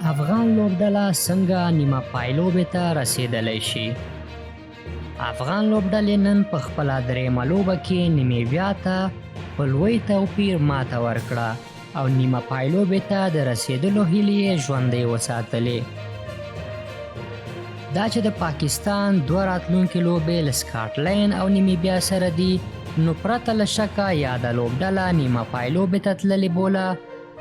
افغان لوبډله څنګه نیمه پایلوبې ته رسیدلی شي؟ افغان لوبډلې نن په خپله درېیمه لوبه کې نیمیبیا ته په لوی توپیر ماته ورکړه او نیمه پایلوبې ته د رسیدلو هیلې یې ژوندۍ وساتلې. دا چې د پاکستان دوه راتلونکې لوبې له سکاټلند او نیمیبیا سره دي، نو پرته له شکه یاده لوبډله نیمه پایلوبې ته تللې بوله،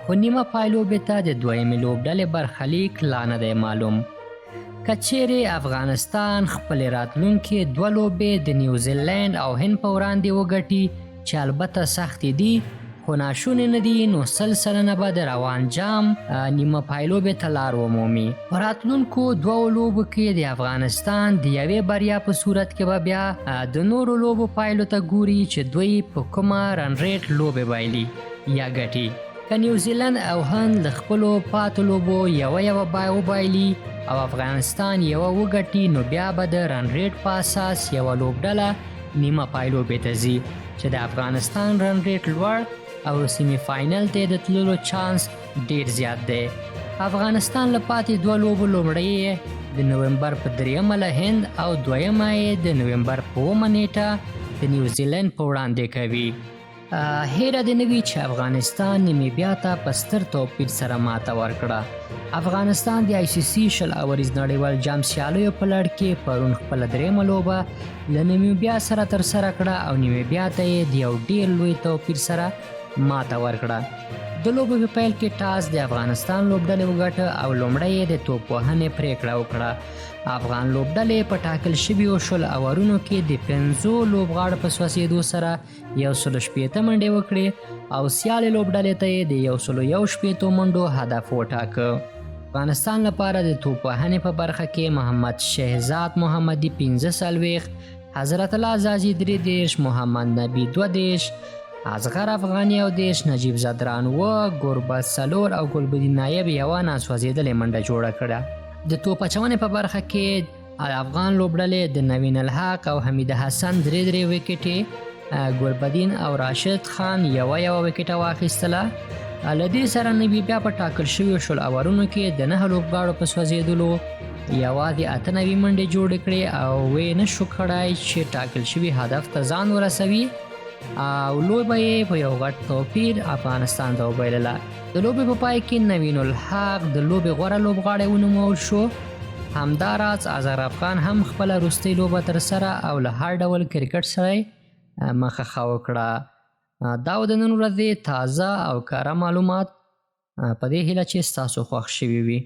خو نیمه پایلوبې ته د دویمې لوبډلې برخلیک لا نه دی معلوم. که چیرې افغانستان خپلې راتلونکې دوه لوبې د نیوزیلند او هند په وړاندې وګټي، چې البته سختې دي خو ناشونې نه دي، نو 100% به د روان جام نیمه پایلوبې ته لار ومومي. په راتلونکو دوو لوبو کې د افغانستان د یوې بریا په صورت کې به بیا د نورو لوبو پایلو ته ګوري چې دوی په کومه رن ریټ لوبې بایلي یا ګټي. که نیوزیلند او هند له خپلو پاتو لوبو یوه وبایلي او افغانستان یوه وګټي، نو بیا به د رن ریټ په اساس یوه لوبډله نیمه پایلوبې ته ځي، چې د افغانستان رن ریټ لوړ او سیمی فاینل ته د تللو چانس ډیر زیات دی. افغانستان له پاتې دوه لوبو لومړی د نومبر په 3 له هند او دویمه د نومبر په 9 نیټه د نیوزیلند په وړاندې کوي. هیره دې نه وي چې افغانستان نیمیبیا ته په ستر توپیر سره ماته ورکړه. افغانستان د آی سی سی 20 اوریز نړیوال جام سیالیو په لړ کې پرون خپله درېیمه لوبه له نیمیبیا سره ترسره کړه او نیمیبیا ته یې د یو ډیر لوی توپیر سره ماته ورکړه. د لوبې په پیل کې ټاس د افغانستان لوبډلې وګټه او لومړی یې د توپ وهنې پریکړه وکړه. افغان لوبډلې په ټاکل شویو 20 اورونو کې د 5 لوبغاړو په سوځېدو سره 160 منډې وکړې او سیالې لوبډلې ته یې د 111 منډو هدف وټاکه. افغانستان لپاره د توپ وهنې په برخه کې محمد شهزاد محمدي 45، حضرت الله زازي 33، محمد نبي 22، اصغر افغاني او 10، نجیب زدران و، ګوربت 4 او ګلبدین نایب یوه ناسوځېدلې منډه جوړه کړه. د توپ اچونې په برخه کې افغان لوبډلې د نوین الحق او حمید حسن 3 وکټې، ګلبدین او راشد خان یوه وکټه واخیستله. له دې سره نیمیبیا په ټاکل شویو 20 اورونو کې د 9 لوبغاړو په سوځېدلو یوازې 98 منډې جوړې کړې او ویې نشو کړای چې ټاکل شوي هدف ته ځان ورسوي او لوبه یې په یو غټ توپیر افغانستان ته وبایلله. د لوبې په پای کې نوین الحق د لوبې غوره لوبغاړی ونومول شو. همداراز اظهر افغان هم خپله وروستۍ لوبه ترسره او له هر ډول کرکټ سره مخه ښه وکړه. دا د نن ورځې تازه او کره معلومات، په دې هیله چې ستاسو خوښ شوي وي.